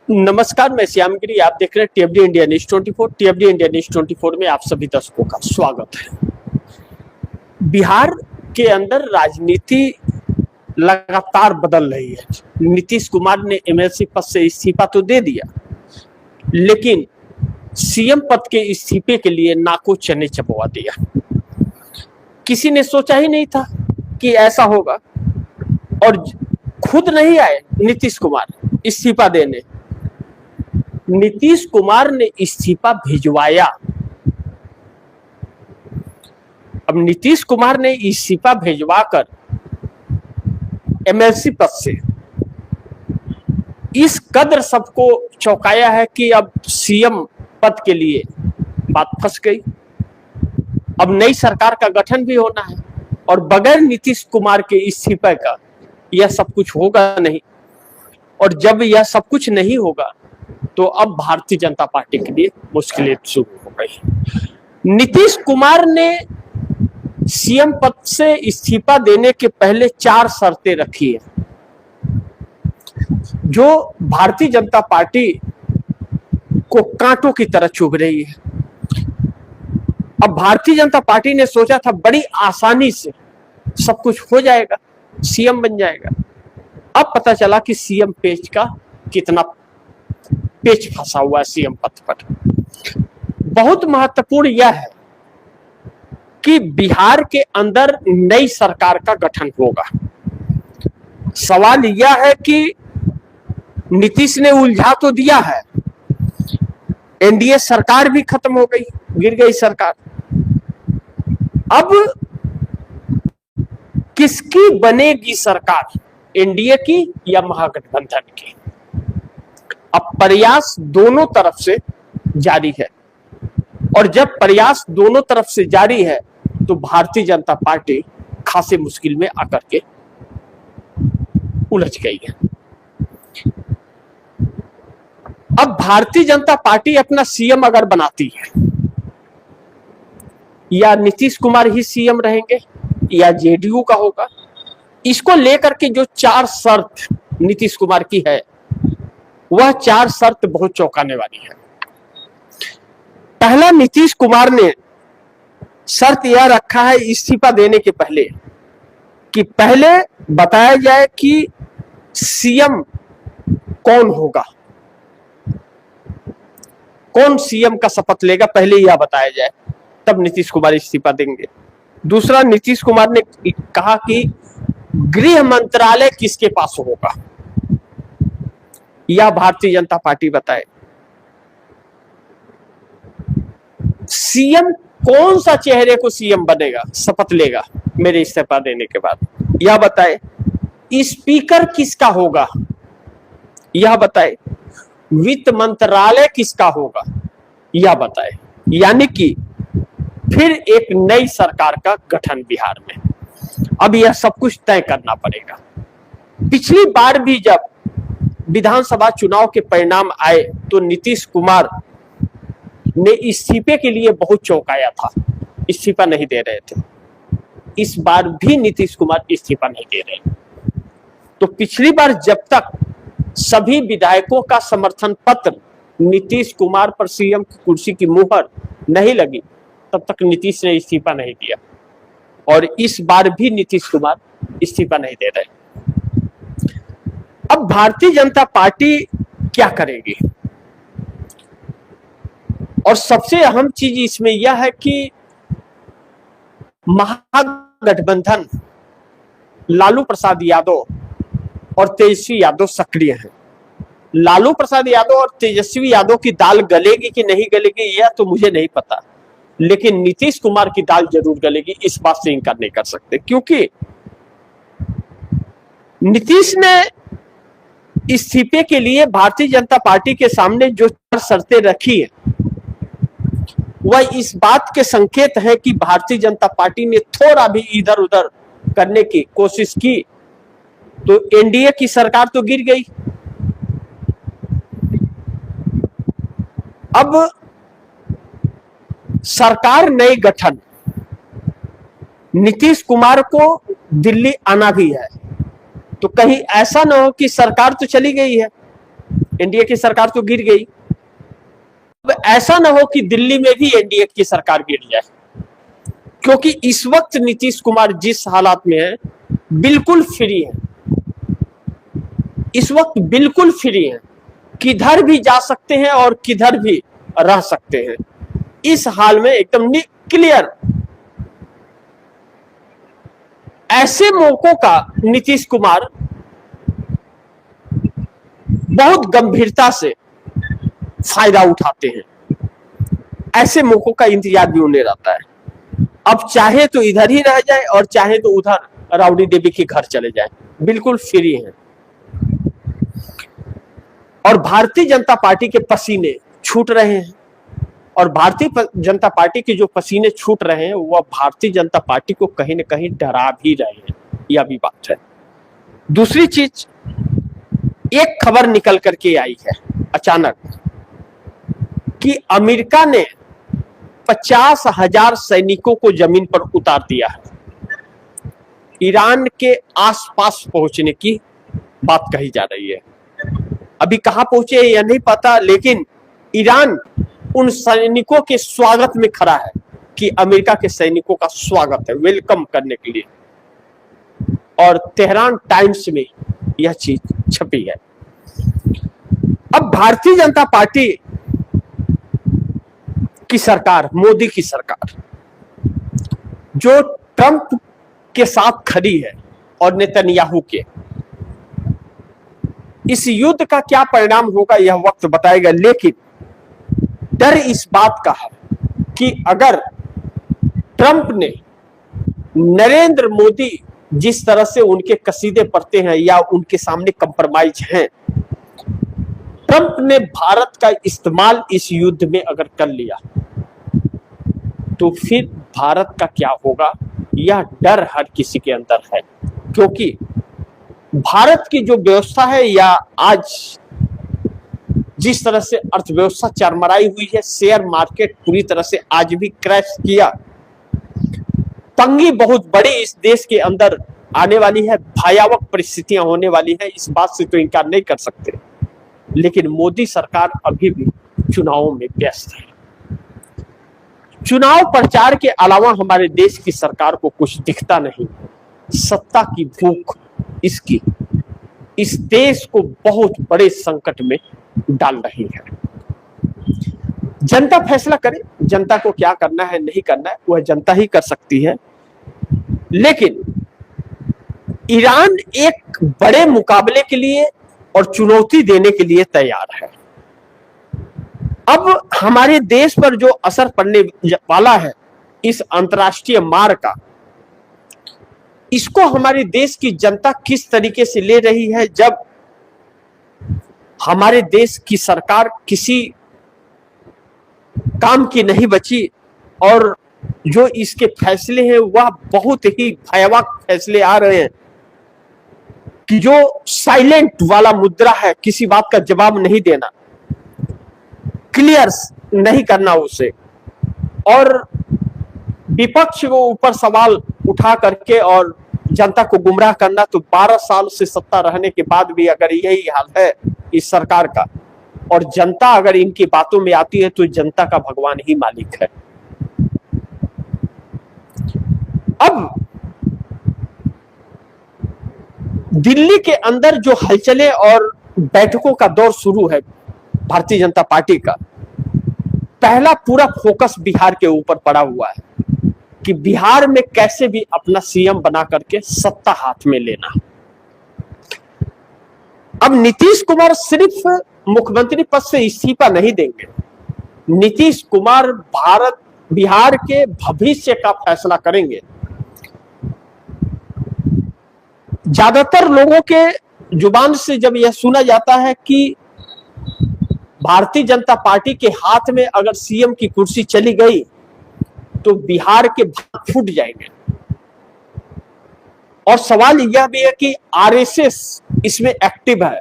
नमस्कार, मैं श्यामगिरी। आप देख रहे हैं टीएफडी इंडिया न्यूज 24। टीएफडी इंडिया न्यूज 24 में आप सभी दर्शकों का स्वागत है। बिहार के अंदर राजनीति लगातार बदल रही है। नीतीश कुमार ने एमएलसी पद से इस्तीफा तो दे दिया, लेकिन सीएम पद के इस्तीफे के लिए नाको चने चबवा दिया। किसी ने सोचा ही नहीं था कि ऐसा होगा, और खुद नहीं आए नीतीश कुमार इस्तीफा देने। नीतीश कुमार ने इस्तीफा भिजवाया। अब नीतीश कुमार ने इस्तीफा भिजवाकर एमएलसी पद से इस कदर सबको चौंकाया है कि अब सीएम पद के लिए बात फंस गई। अब नई सरकार का गठन भी होना है, और बगैर नीतीश कुमार के इस्तीफे का यह सब कुछ होगा नहीं। और जब यह सब कुछ नहीं होगा तो अब भारतीय जनता पार्टी के लिए मुश्किलें शुरू हो गई। नीतीश कुमार ने सीएम पद से इस्तीफा देने के पहले 4 शर्तें रखी है, जो भारतीय जनता पार्टी को कांटों की तरह चुभ रही है। अब भारतीय जनता पार्टी ने सोचा था बड़ी आसानी से सब कुछ हो जाएगा, सीएम बन जाएगा। अब पता चला कि सीएम पेज का कितना पेच फंसा हुआ है सीएम पद पर। बहुत महत्वपूर्ण यह है कि बिहार के अंदर नई सरकार का गठन होगा। सवाल यह है कि नीतीश ने उलझा तो दिया है, एनडीए सरकार भी खत्म हो गई, गिर गई सरकार। अब किसकी बनेगी सरकार, एनडीए की या महागठबंधन की? अब प्रयास दोनों तरफ से जारी है, और जब प्रयास दोनों तरफ से जारी है तो भारतीय जनता पार्टी खासी मुश्किल में आकर के उलझ गई है। अब भारतीय जनता पार्टी अपना सीएम अगर बनाती है, या नीतीश कुमार ही सीएम रहेंगे या जेडीयू का होगा, इसको लेकर के जो 4 शर्त नीतीश कुमार की है, वह 4 शर्त बहुत चौंकाने वाली है। पहला, नीतीश कुमार ने शर्त यह रखा है इस्तीफा देने के पहले कि पहले बताया जाए कि सीएम कौन होगा, कौन सीएम का शपथ लेगा, पहले यह बताया जाए, तब नीतीश कुमार इस्तीफा देंगे। दूसरा, नीतीश कुमार ने कहा कि गृह मंत्रालय किसके पास होगा, यह भारतीय जनता पार्टी बताए। सीएम कौन सा चेहरे को सीएम बनेगा, शपथ लेगा मेरे इस्तीफा देने के बाद, यह बताए। स्पीकर किसका होगा, यह बताए। वित्त मंत्रालय किसका होगा, यह बताए। यानी कि फिर एक नई सरकार का गठन बिहार में। अब यह सब कुछ तय करना पड़ेगा। पिछली बार भी जब विधानसभा चुनाव के परिणाम आए तो नीतीश कुमार ने इस्तीफे के लिए बहुत चौंकाया था, इस्तीफा नहीं दे रहे थे। इस बार भी नीतीश कुमार इस्तीफा नहीं दे रहे। तो पिछली बार जब तक सभी विधायकों का समर्थन पत्र नीतीश कुमार पर सीएम की कुर्सी की मुहर नहीं लगी, तब तक नीतीश ने इस्तीफा नहीं दिया, और इस बार भी नीतीश कुमार इस्तीफा नहीं दे रहे। अब भारतीय जनता पार्टी क्या करेगी? और सबसे अहम चीज इसमें यह है कि महागठबंधन लालू प्रसाद यादव और तेजस्वी यादव सक्रिय हैं। लालू प्रसाद यादव और तेजस्वी यादव की दाल गलेगी कि नहीं गलेगी, यह तो मुझे नहीं पता, लेकिन नीतीश कुमार की दाल जरूर गलेगी, इस बात से इनकार नहीं कर सकते। क्योंकि नीतीश ने इस्तीफे के लिए भारतीय जनता पार्टी के सामने जो 4 शर्तें रखी है, वह इस बात के संकेत है कि भारतीय जनता पार्टी ने थोड़ा भी इधर उधर करने की कोशिश की तो एनडीए की सरकार तो गिर गई। अब सरकार नई गठन, नीतीश कुमार को दिल्ली आना भी है, तो कहीं ऐसा ना हो कि सरकार तो चली गई है एनडीए की सरकार तो गिर गई। अब ऐसा ना हो कि दिल्ली में भी एनडीए की सरकार गिर जाए, क्योंकि इस वक्त नीतीश कुमार जिस हालात में है बिल्कुल फ्री है, इस वक्त बिल्कुल फ्री है, किधर भी जा सकते हैं और किधर भी रह सकते हैं। इस हाल में एकदम क्लियर। ऐसे मौकों का नीतीश कुमार बहुत गंभीरता से फायदा उठाते हैं। ऐसे मौकों का इंतजार भी उन्हें रहता है। अब चाहे तो इधर ही रह जाए और चाहे तो उधर राउडी देवी के घर चले जाए, बिल्कुल फ्री हैं। और भारतीय जनता पार्टी के पसीने छूट रहे हैं, और भारतीय जनता पार्टी के जो पसीने छूट रहे हैं वह भारतीय जनता पार्टी को कहीं ना कहीं डरा भी रहे हैं, यह भी बात है। दूसरी चीज, एक खबर निकल करके आई है अचानक कि अमेरिका ने 50,000 सैनिकों को जमीन पर उतार दिया है। ईरान के आसपास पहुंचने की बात कही जा रही है। अभी कहां पहुंचे यह नहीं पता, लेकिन ईरान उन सैनिकों के स्वागत में खड़ा है कि अमेरिका के सैनिकों का स्वागत है, वेलकम करने के लिए। और तेहरान टाइम्स में यह चीज छपी है। अब भारतीय जनता पार्टी की सरकार, मोदी की सरकार, जो ट्रंप के साथ खड़ी है और नेतन्याहू के, इस युद्ध का क्या परिणाम होगा यह वक्त बताएगा। लेकिन डर इस बात का है कि अगर ट्रंप ने नरेंद्र मोदी जिस तरह से उनके कसीदे पढ़ते हैं या उनके सामने कंप्रोमाइज हैं, ट्रंप ने भारत का इस्तेमाल इस युद्ध में अगर कर लिया तो फिर भारत का क्या होगा, यह डर हर किसी के अंदर है। क्योंकि भारत की जो व्यवस्था है या आज जिस तरह से अर्थव्यवस्था चरमराई हुई है, शेयर मार्केट पूरी तरह से आज भी क्रैश किया, तंगी बहुत बड़ी इस देश के अंदर आने वाली है, भयावह परिस्थितियां होने वाली है, इस बात से तो इनकार नहीं कर सकते। लेकिन मोदी सरकार अभी भी चुनावों में व्यस्त है। चुनाव प्रचार के अलावा हमारे देश की सरकार को कुछ दिखता नहीं। सत्ता की भूख इसकी इस देश को बहुत बड़े संकट में डाल रही है। जनता फैसला करे, जनता को क्या करना है नहीं करना है वह जनता ही कर सकती है। लेकिन ईरान एक बड़े मुकाबले के लिए और चुनौती देने के लिए तैयार है। अब हमारे देश पर जो असर पड़ने वाला है इस अंतर्राष्ट्रीय मार का, इसको हमारे देश की जनता किस तरीके से ले रही है, जब हमारे देश की सरकार किसी काम की नहीं बची और जो इसके फैसले हैं वह बहुत ही भयावह फैसले आ रहे हैं कि जो साइलेंट वाला मुद्रा है, किसी बात का जवाब नहीं देना, क्लियर नहीं करना उसे, और विपक्ष को ऊपर सवाल उठा करके और जनता को गुमराह करना। तो 12 साल से सत्ता रहने के बाद भी अगर यही हाल है इस सरकार का, और जनता अगर इनकी बातों में आती है तो जनता का भगवान ही मालिक है। अब दिल्ली के अंदर जो हलचलें और बैठकों का दौर शुरू है भारतीय जनता पार्टी का, पहला पूरा फोकस बिहार के ऊपर पड़ा हुआ है कि बिहार में कैसे भी अपना सीएम बना करके सत्ता हाथ में लेना। अब नीतीश कुमार सिर्फ मुख्यमंत्री पद से इस्तीफा नहीं देंगे, नीतीश कुमार बिहार के भविष्य का फैसला करेंगे। ज्यादातर लोगों के जुबान से जब यह सुना जाता है कि भारतीय जनता पार्टी के हाथ में अगर सीएम की कुर्सी चली गई तो बिहार के भाग फूट जाएंगे, और सवाल यह भी है कि आरएसएस इसमें एक्टिव है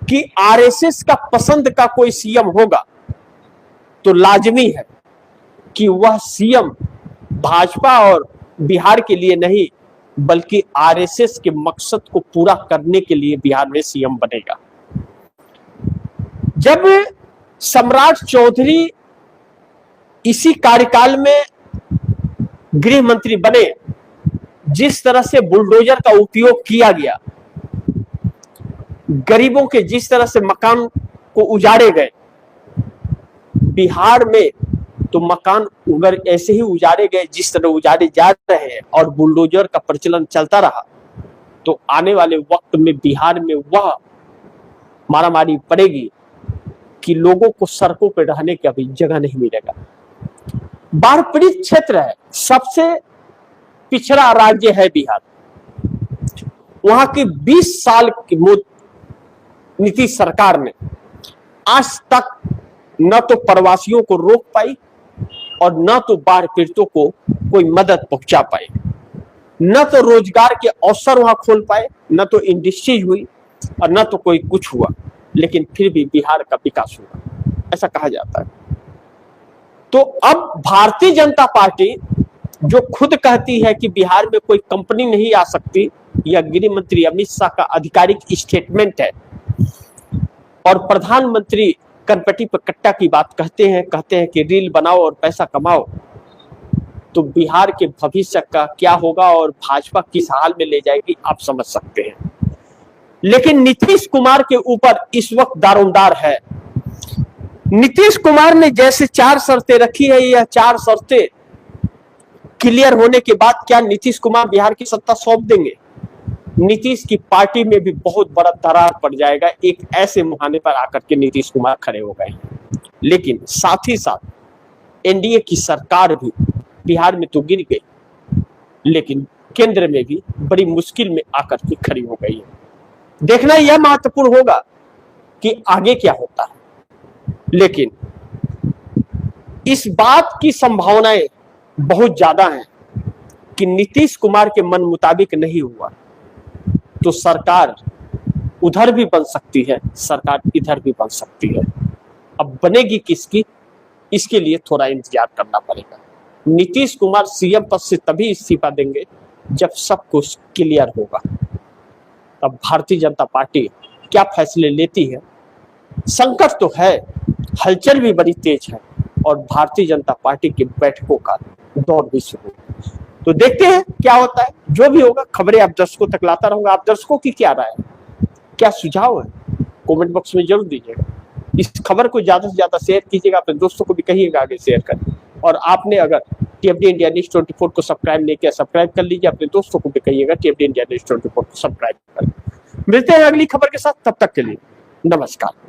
कि आरएसएस का पसंद का कोई सीएम होगा तो लाजमी है कि वह सीएम भाजपा और बिहार के लिए नहीं बल्कि आरएसएस के मकसद को पूरा करने के लिए बिहार में सीएम बनेगा। जब सम्राट चौधरी इसी कार्यकाल में गृह मंत्री बने, जिस तरह से बुलडोजर का उपयोग किया गया, गरीबों के जिस तरह से मकान को उजाड़े गए, बिहार में तो मकान अगर ऐसे ही उजाड़े गए जिस तरह उजाड़े जा रहे हैं और बुलडोजर का प्रचलन चलता रहा, तो आने वाले वक्त में बिहार में वह मारामारी पड़ेगी कि लोगों को सड़कों पर रहने का भी जगह नहीं मिलेगा। बाढ़ पीड़ित क्षेत्र है, सबसे पिछड़ा राज्य है बिहार। वहां की 20 साल की नीतीश सरकार ने आज तक न तो प्रवासियों को रोक पाई और न तो बाढ़ पीड़ितों को कोई मदद पहुंचा पाए, न तो रोजगार के अवसर वहां खोल पाए, न तो इंडस्ट्रीज हुई और न तो कोई कुछ हुआ। लेकिन फिर भी बिहार का विकास हुआ, ऐसा कहा जाता है। तो अब भारतीय जनता पार्टी जो खुद कहती है कि बिहार में कोई कंपनी नहीं आ सकती, यह गृह मंत्री अमित शाह का आधिकारिक स्टेटमेंट है, और प्रधानमंत्री कनपट्टी पर कट्टा की बात कहते हैं कि रील बनाओ और पैसा कमाओ, तो बिहार के भविष्य का क्या होगा और भाजपा किस हाल में ले जाएगी आप समझ सकते हैं। लेकिन नीतीश कुमार के ऊपर इस वक्त दारोमदार है। नीतीश कुमार ने जैसे 4 शर्तें रखी है, यह 4 शर्तें क्लियर होने के बाद क्या नीतीश कुमार बिहार की सत्ता सौंप देंगे? नीतीश की पार्टी में भी बहुत बड़ा दरार पड़ जाएगा। एक ऐसे मुहाने पर आकर के नीतीश कुमार खड़े हो गए। लेकिन साथ ही साथ एनडीए की सरकार भी बिहार में तो गिर गई, लेकिन केंद्र में भी बड़ी मुश्किल में आकर के खड़ी हो गई है। देखना यह महत्वपूर्ण होगा कि आगे क्या होता है। लेकिन इस बात की संभावनाएं बहुत ज्यादा हैं कि नीतीश कुमार के मन मुताबिक नहीं हुआ तो सरकार उधर भी बन सकती है, सरकार इधर भी बन सकती है। अब बनेगी किसकी, इसके लिए थोड़ा इंतजार करना पड़ेगा। नीतीश कुमार सीएम पद से तभी इस्तीफा देंगे जब सब कुछ क्लियर होगा। अब भारतीय जनता पार्टी क्या फैसले लेती है, संकट तो है, हलचल भी बड़ी तेज है और भारतीय जनता पार्टी की बैठकों का दौर भी शुरू। तो देखते हैं क्या होता है। जो भी होगा खबरें आप दर्शकों तक लाता रहूंगा। आप दर्शकों की क्या राय है, क्या सुझाव है, कमेंट बॉक्स में जरूर दीजिएगा। इस खबर को ज्यादा से ज्यादा शेयर कीजिएगा, अपने दोस्तों को भी कहिएगा आगे शेयर करें। और आपने अगर टीएफडी इंडिया न्यूज़ 24 को सब्सक्राइब नहीं किया, सब्सक्राइब कर लीजिए। अपने दोस्तों को भी कहिएगा टीएफडी इंडिया न्यूज़ 24 को सब्सक्राइब करें। मिलते हैं अगली खबर के साथ, तब तक के लिए नमस्कार।